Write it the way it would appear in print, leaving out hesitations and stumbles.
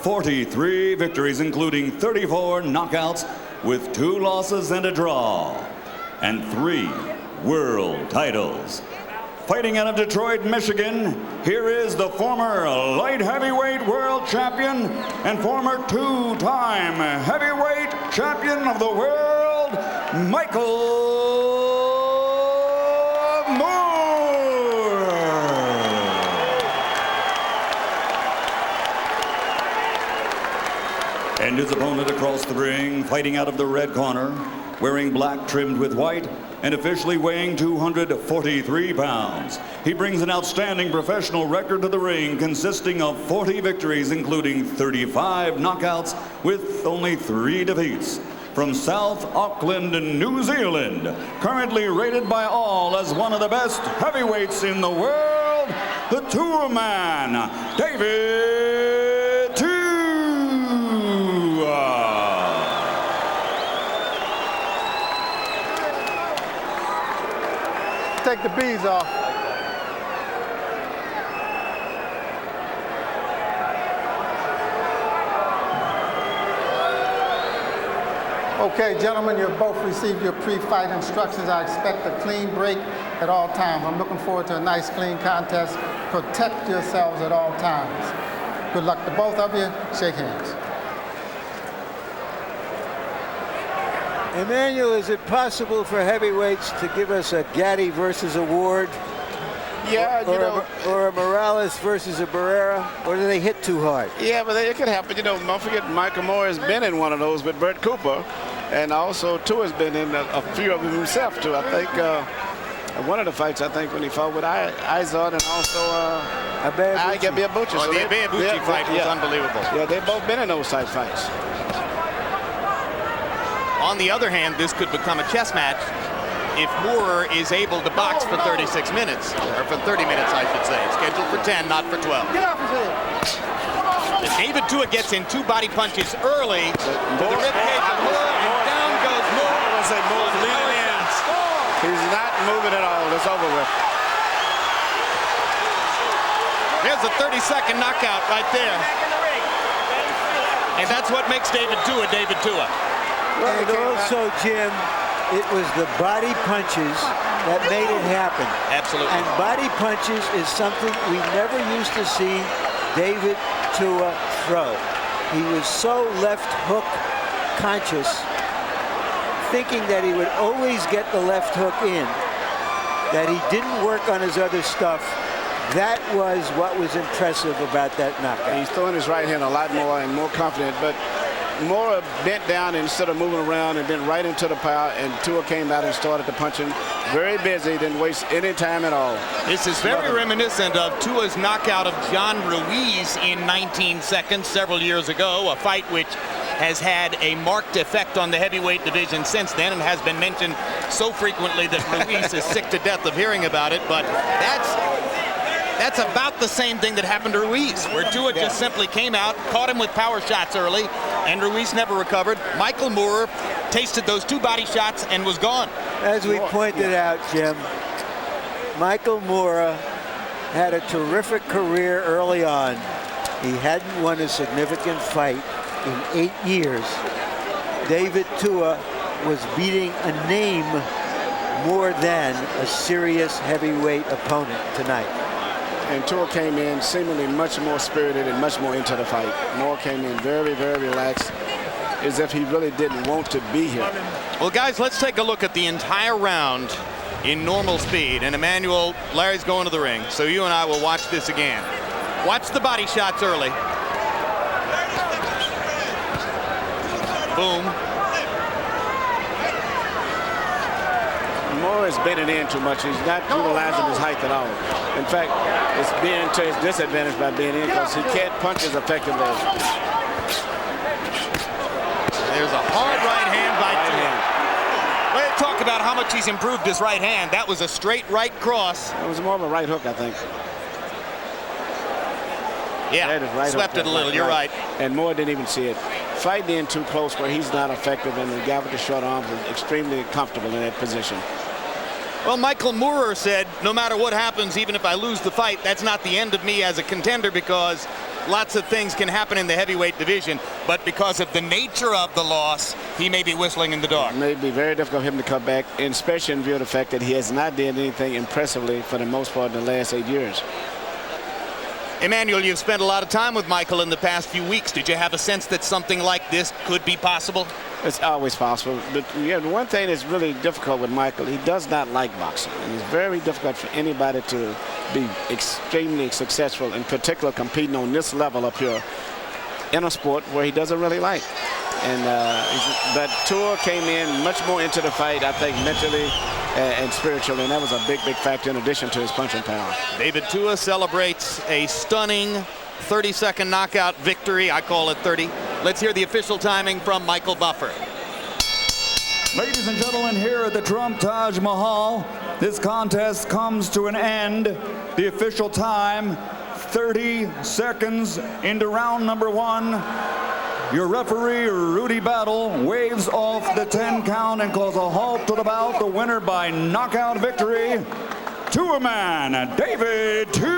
43 victories, including 34 knockouts, with 2 losses and a draw, and 3 world titles. Fighting out of Detroit, Michigan, here is the former light heavyweight world champion and former 2-time heavyweight champion of the world, Michael Moore. And his opponent across the ring, fighting out of the red corner, wearing black trimmed with white, and officially weighing 243 pounds. He brings an outstanding professional record to the ring, consisting of 40 victories, including 35 knockouts, with only 3 defeats. From South Auckland, New Zealand, currently rated by all as one of the best heavyweights in the world, the tour man, David Tua. Take the beads off. Okay, gentlemen, you've both received your pre-fight instructions. I expect a clean break at all times. I'm looking forward to a nice, clean contest. Protect yourselves at all times. Good luck to both of you. Shake hands. Emmanuel, is it possible for heavyweights to give us a Gaddy versus a Ward? Yeah, or a Morales versus a Barrera, or do they hit too hard? Yeah, but it could happen. You know, don't forget Michael Moore has been in one of those with Bert Cooper, and also Tua has been in a few of them himself too. I think one of the fights, I think, when he fought with Izod and also Abuchi. Oh, the Abuchi fight was unbelievable. Yeah, they've both been in those type fights. On the other hand, this could become a chess match if Moore is able to box for 36 minutes, or for 30 minutes, I should say. Scheduled for 10, not for 12. Get off his head. David Tua gets in 2 body punches early to the ribcage of Moore, and down goes Moore. I would say Moore's leaning in. He's not moving at all. It's over with. There's a 30-second knockout right there. And that's what makes David Tua David Tua. And also, Jim, it was the body punches that made it happen. Absolutely. And body punches is something we never used to see David Tua throw. He was so left hook conscious, thinking that he would always get the left hook in, that he didn't work on his other stuff. That was what was impressive about that knockout. He's throwing his right hand a lot more and more confident, but Moore bent down instead of moving around and bent right into the power, and Tua came out and started to punch him. Very busy, didn't waste any time at all. This is very reminiscent of Tua's knockout of John Ruiz in 19 seconds several years ago, a fight which has had a marked effect on the heavyweight division since then and has been mentioned so frequently that Ruiz is sick to death of hearing about it, but that's about the same thing that happened to Ruiz, where Tua just simply came out, caught him with power shots early, and Ruiz never recovered. Michael Moore tasted those 2 body shots and was gone. As we pointed out, Jim, Michael Moore had a terrific career early on. He hadn't won a significant fight in 8 years. David Tua was beating a name more than a serious heavyweight opponent tonight. And Tua came in seemingly much more spirited and much more into the fight. Moore came in very, very relaxed, as if he really didn't want to be here. Well, guys, let's take a look at the entire round in normal speed. And Emmanuel, Larry's going to the ring, so you and I will watch this again. Watch the body shots early. Boom. Moore is bending in too much. He's not utilizing his height at all. In fact, it's being to his disadvantage by being in because he can't punch as effectively. There's a hard right hand by Tua. Well, talk about how much he's improved his right hand. That was a straight right cross. It was more of a right hook, I think. Yeah, right swept it a little. You're right. And Moore didn't even see it. Fighting in too close where he's not effective, and the guy with the short arms is extremely comfortable in that position. Well, Michael Moore said, no matter what happens, even if I lose the fight, that's not the end of me as a contender, because lots of things can happen in the heavyweight division, but because of the nature of the loss, he may be whistling in the dark. It may be very difficult for him to come back, and especially in view of the fact that he has not done anything impressively for the most part in the last 8 years. Emmanuel, you've spent a lot of time with Michael in the past few weeks. Did you have a sense that something like this could be possible? It's always possible. But yeah, the one thing that's really difficult with Michael, he does not like boxing. And it's very difficult for anybody to be extremely successful, in particular competing on this level up here in a sport where he doesn't really like. And but Tua came in much more into the fight, I think, mentally and spiritually, and that was a big factor in addition to his punching power. David Tua celebrates a stunning 30-second knockout victory. I call it 30. Let's hear the official timing from Michael Buffer. Ladies and gentlemen, here at the Trump Taj Mahal, this contest comes to an end. The official time, 30 seconds into round number 1. Your referee, Rudy Battle, waves off the 10 count and calls a halt to the bout. The winner by knockout victory, Tua man, David Tua.